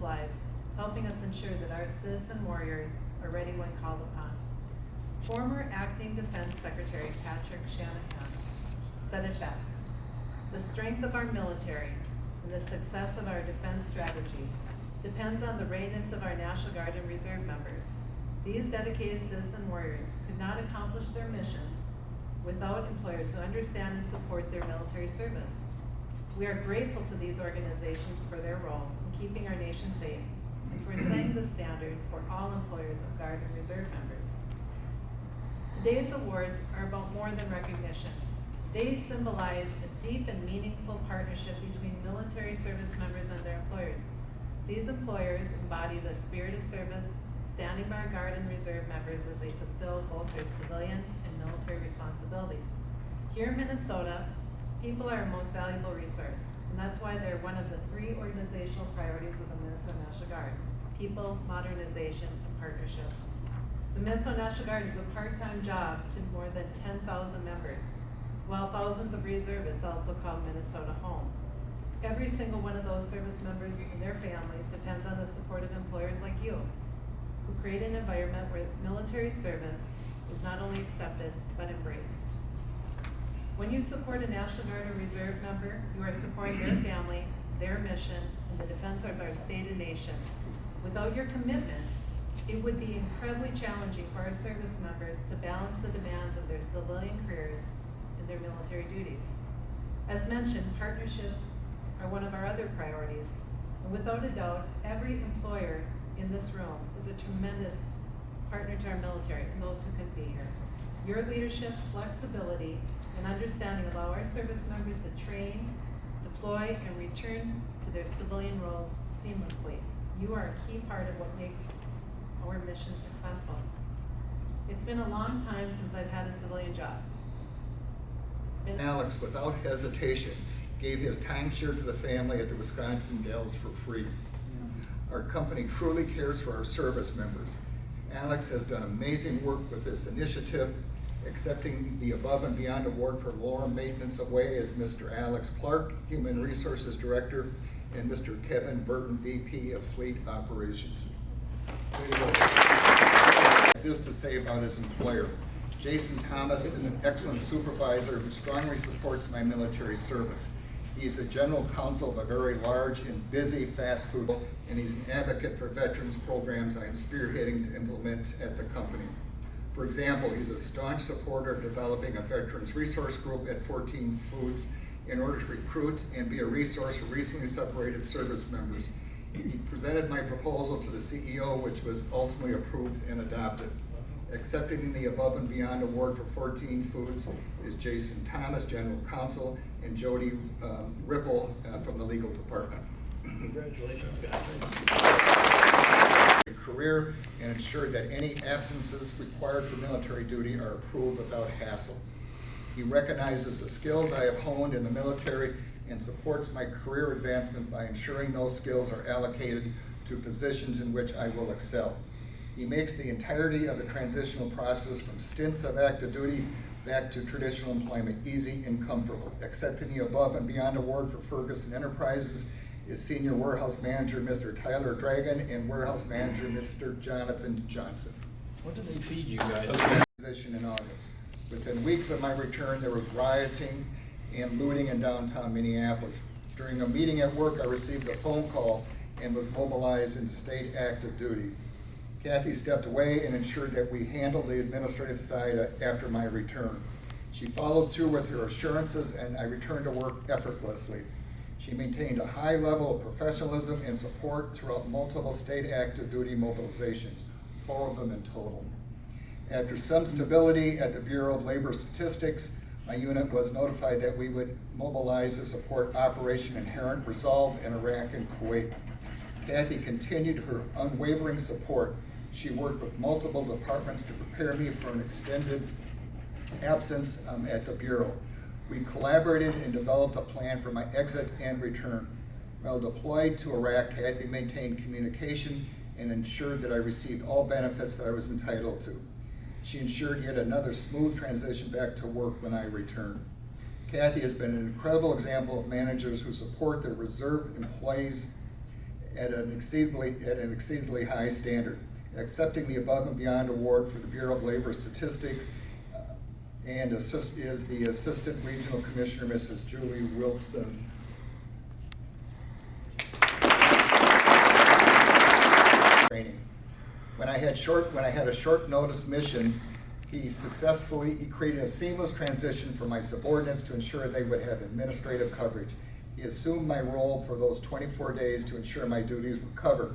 countless lives, helping us ensure that our citizen warriors are ready when called upon. Former Acting Defense Secretary Patrick Shanahan said it best: "The strength of our military and the success of our defense strategy depends on the readiness of our National Guard and Reserve members. These dedicated citizen warriors could not accomplish their mission without employers who understand and support their military service. We are grateful to these organizations for their role in keeping our nation safe and for setting the standard for all employers of Guard and Reserve members." Today's awards are about more than recognition. They symbolize a deep and meaningful partnership between military service members and their employers. These employers embody the spirit of service, standing by our Guard and Reserve members as they fulfill both their civilian and military responsibilities. Here in Minnesota, people are our most valuable resource, and that's why they're one of the 3 organizational priorities of the Minnesota National Guard: people, modernization, and partnerships. The Minnesota National Guard is a part-time job to more than 10,000 members, while thousands of reservists also call Minnesota home. Every single one of those service members and their families depends on the support of employers like you, who create an environment where military service is not only accepted, but embraced. When you support a National Guard or Reserve member, you are supporting their family, their mission, and the defense of our state and nation. Without your commitment, it would be incredibly challenging for our service members to balance the demands of their civilian careers and their military duties. As mentioned, partnerships are one of our other priorities. And without a doubt, every employer in this room is a tremendous partner to our military and those who can be here. Your leadership, flexibility, and understanding allow our service members to train, deploy, and return to their civilian roles seamlessly. You are a key part of what makes our mission successful. It's been a long time since I've had a civilian job. Alex, without hesitation, gave his timeshare to the family at the Wisconsin Dells for free. Our company truly cares for our service members. Alex has done amazing work with this initiative. Accepting the Above and Beyond Award for Lower Maintenance Away is Mr. Alex Clark, Human Resources Director, and Mr. Kevin Burton, VP of Fleet Operations. This to say about his employer. Jason Thomas is an excellent supervisor who strongly supports my military service. He's a general counsel of a very large and busy fast food, and he's an advocate for veterans programs I am spearheading to implement at the company. For example, he's a staunch supporter of developing a veterans resource group at 14 Foods in order to recruit and be a resource for recently separated service members. He presented my proposal to the CEO, which was ultimately approved and adopted. Accepting the Above and Beyond Award for 14 Foods is Jason Thomas, General Counsel, and Jody Ripple from the Legal Department. Congratulations, guys. Career and ensured that any absences required for military duty are approved without hassle. He recognizes the skills I have honed in the military and supports my career advancement by ensuring those skills are allocated to positions in which I will excel. He makes the entirety of the transitional process from stints of active duty back to traditional employment easy and comfortable. Accepting the Above and Beyond Award for Ferguson Enterprises is Senior Warehouse Manager Mr. Tyler Dragon and Warehouse Manager Mr. Jonathan Johnson. What did they feed you guys? Position in August. Within weeks of my return, there was rioting and looting in downtown Minneapolis. During a meeting at work, I received a phone call and was mobilized into state active duty. Kathy stepped away and ensured that we handled the administrative side after my return. She followed through with her assurances and I returned to work effortlessly. She maintained a high level of professionalism and support throughout multiple state active duty mobilizations, 4 of them in total. After some stability at the Bureau of Labor Statistics, my unit was notified that we would mobilize to support Operation Inherent Resolve in Iraq and Kuwait. Kathy continued her unwavering support. She worked with multiple departments to prepare me for an extended absence at the Bureau. We collaborated and developed a plan for my exit and return. While deployed to Iraq, Kathy maintained communication and ensured that I received all benefits that I was entitled to. She ensured yet another smooth transition back to work when I returned. Kathy has been an incredible example of managers who support their reserve employees at an exceedingly high standard. Accepting the above and beyond award for the Bureau of Labor Statistics and is the Assistant Regional Commissioner, Mrs. Julie Wilson. Training. When I had a short notice mission, he created a seamless transition for my subordinates to ensure they would have administrative coverage. He assumed my role for those 24 days to ensure my duties were covered,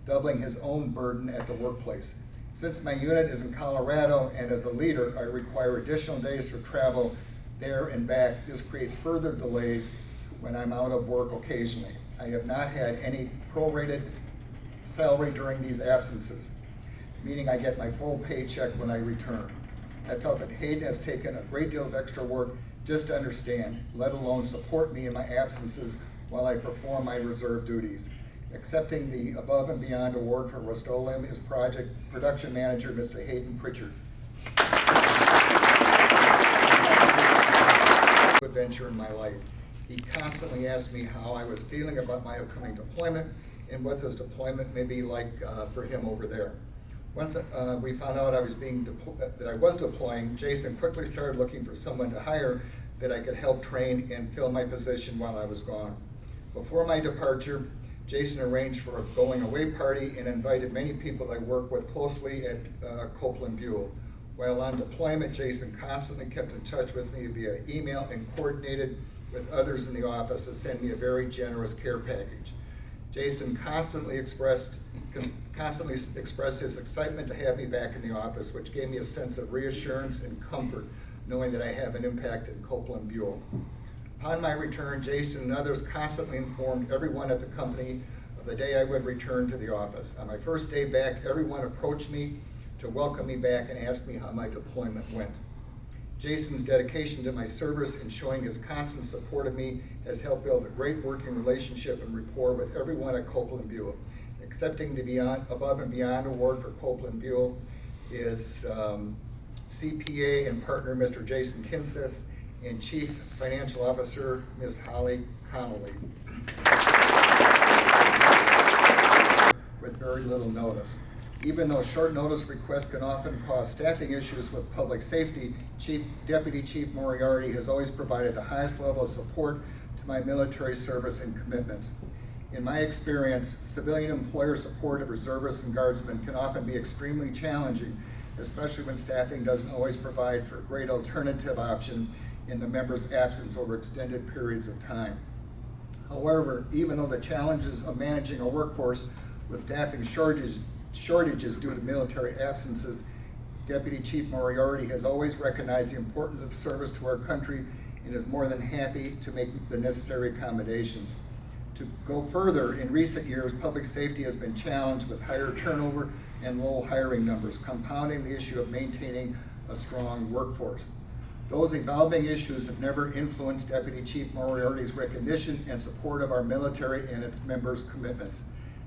doubling his own burden at the workplace. Since my unit is in Colorado and as a leader, I require additional days for travel there and back. This creates further delays when I'm out of work occasionally. I have not had any prorated salary during these absences, meaning I get my full paycheck when I return. I felt that Hayden has taken a great deal of extra work just to understand, let alone support me in my absences while I perform my reserve duties. Accepting the above and beyond award for Rust-Oleum is production manager, Mr. Hayden Pritchard. Adventure in my life. He constantly asked me how I was feeling about my upcoming deployment and what this deployment may be like for him over there. Once we found out that I was deploying, Jason quickly started looking for someone to hire that I could help train and fill my position while I was gone. Before my departure, Jason arranged for a going away party and invited many people I work with closely at Copeland Buell. While on deployment, Jason constantly kept in touch with me via email and coordinated with others in the office to send me a very generous care package. Jason constantly expressed his excitement to have me back in the office, which gave me a sense of reassurance and comfort, knowing that I have an impact in Copeland Buell. Upon my return, Jason and others constantly informed everyone at the company of the day I would return to the office. On my first day back, everyone approached me to welcome me back and ask me how my deployment went. Jason's dedication to my service and showing his constant support of me has helped build a great working relationship and rapport with everyone at Copeland Buell. Accepting the above and beyond award for Copeland Buell is CPA and partner Mr. Jason Kinseth and Chief Financial Officer Ms. Holly Connolly. With very little notice. Even though short notice requests can often cause staffing issues with public safety, Deputy Chief Moriarty has always provided the highest level of support to my military service and commitments. In my experience, civilian employer support of reservists and guardsmen can often be extremely challenging, especially when staffing doesn't always provide for a great alternative option in the member's absence over extended periods of time. However, even though the challenges of managing a workforce with staffing shortages due to military absences, Deputy Chief Moriarty has always recognized the importance of service to our country and is more than happy to make the necessary accommodations. To go further, in recent years, public safety has been challenged with higher turnover and low hiring numbers, compounding the issue of maintaining a strong workforce. Those evolving issues have never influenced Deputy Chief Moriarty's recognition and support of our military and its members' commitments.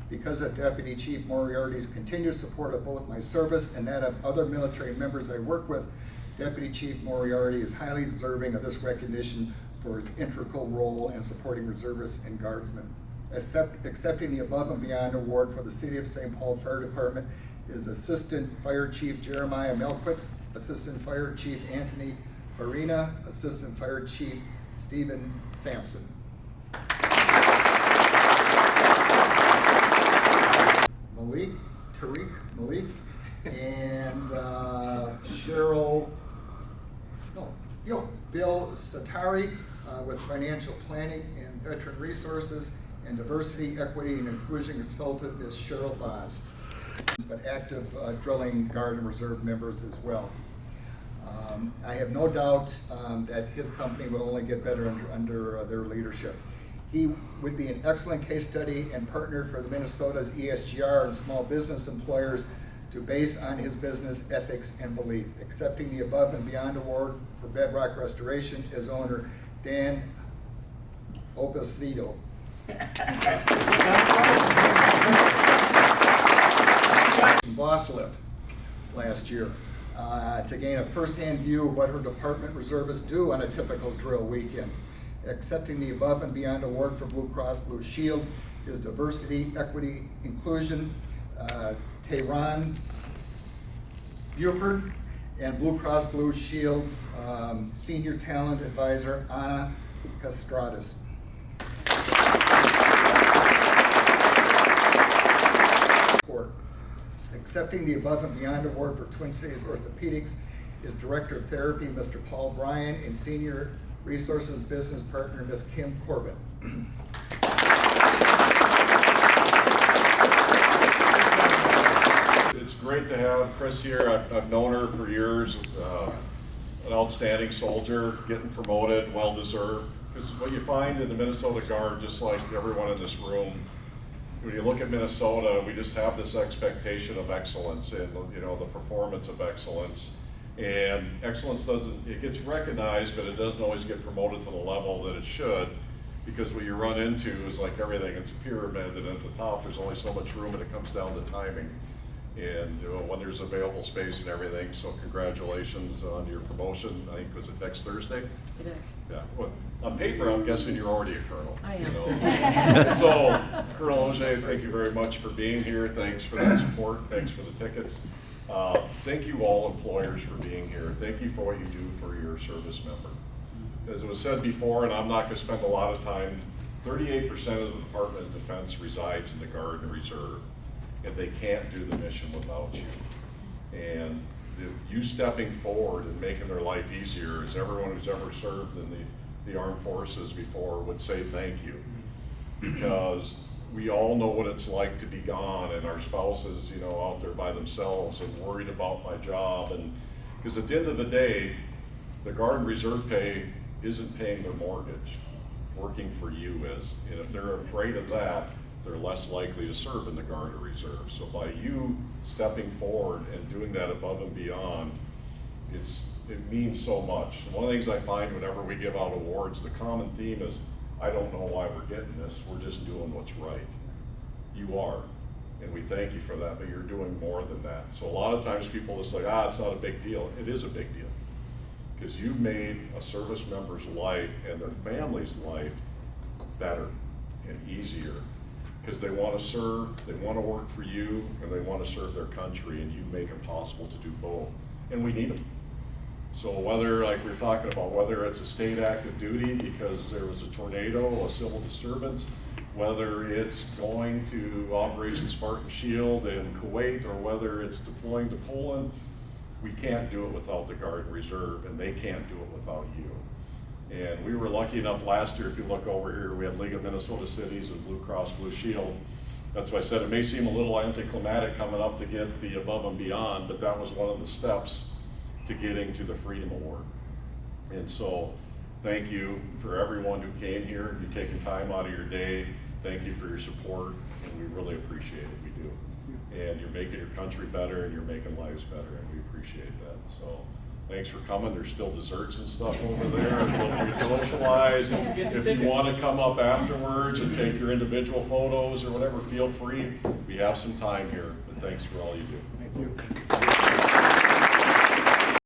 Because of Deputy Chief Moriarty's continued support of both my service and that of other military members I work with, Deputy Chief Moriarty is highly deserving of this recognition for his integral role in supporting reservists and guardsmen. Accepting the above and beyond award for the City of St. Paul Fire Department is Assistant Fire Chief Jeremiah Melquitz, Assistant Fire Chief Anthony Farina, Assistant Fire Chief Stephen Sampson. Tariq Malik, and Bill Satari with Financial Planning and Veteran Resources, and Diversity, Equity, and Inclusion Consultant is Cheryl Vaz, but active drilling guard and reserve members as well. I have no doubt that his company will only get better under their leadership. He would be an excellent case study and partner for the Minnesota's ESGR and small business employers to base on his business ethics and belief. Accepting the above and beyond award for Bedrock Restoration is owner Dan Opacito. Boss lift last year to gain a first-hand view of what her department reservists do on a typical drill weekend. Accepting the above and beyond award for Blue Cross Blue Shield is Diversity, Equity, Inclusion, Tehran Buford, and Blue Cross Blue Shield's Senior Talent Advisor, Ana Castradas. Accepting the Above and Beyond Award for Twin Cities Orthopedics is Director of Therapy, Mr. Paul Bryan, and Senior Resources Business Partner, Ms. Kim Corbett. It's great to have Chris here. I've known her for years. An outstanding soldier, getting promoted, well-deserved. Because what you find in the Minnesota Guard, just like everyone in this room, when you look at Minnesota, we just have this expectation of excellence and, you know, the performance of excellence. And excellence doesn't, it gets recognized, but it doesn't always get promoted to the level that it should, because what you run into is like everything, it's a pyramid, and at the top there's only so much room and it comes down to timing. And you know, when there's available space and everything, so congratulations on your promotion. I think, was it next Thursday? It is. Yeah, well, on paper, I'm guessing you're already a colonel. I am. You know? So, Colonel Ogier, thank you very much for being here. Thanks for the support. Thanks for the tickets. Thank you all employers for being here. Thank you for what you do for your service member. As it was said before, and I'm not going to spend a lot of time, 38% of the Department of Defense resides in the Guard and Reserve, and they can't do the mission without you. And you stepping forward and making their life easier, as everyone who's ever served in the armed forces before would say thank you. Because we all know what it's like to be gone, and our spouses, you know, out there by themselves and worried about my job. And because at the end of the day, the Guard and Reserve pay isn't paying their mortgage. Working for you is. And if they're afraid of that, they're less likely to serve in the Guard or Reserve. So by you stepping forward and doing that above and beyond, it means so much. And one of the things I find whenever we give out awards, the common theme is, I don't know why we're getting this, we're just doing what's right. You are, and we thank you for that, but you're doing more than that. So a lot of times people just like, it's not a big deal. It is a big deal, because you've made a service member's life and their family's life better and easier, because they want to serve, they want to work for you, and they want to serve their country, and you make it possible to do both. And we need them. So whether, like we were talking about, whether it's a state active duty because there was a tornado, a civil disturbance, whether it's going to Operation Spartan Shield in Kuwait, or whether it's deploying to Poland, we can't do it without the Guard and Reserve, and they can't do it without you. And we were lucky enough last year, if you look over here, we had League of Minnesota Cities and Blue Cross Blue Shield. That's why I said it may seem a little anticlimactic coming up to get the above and beyond, but that was one of the steps to getting to the Freedom Award. And so thank you for everyone who came here, you taking time out of your day. Thank you for your support, and we really appreciate it, we do. And you're making your country better, and you're making lives better, and we appreciate that. So thanks for coming. There's still desserts and stuff over there. Feel free to socialize. If you want to come up afterwards and take your individual photos or whatever, feel free. We have some time here, but thanks for all you do. Thank you.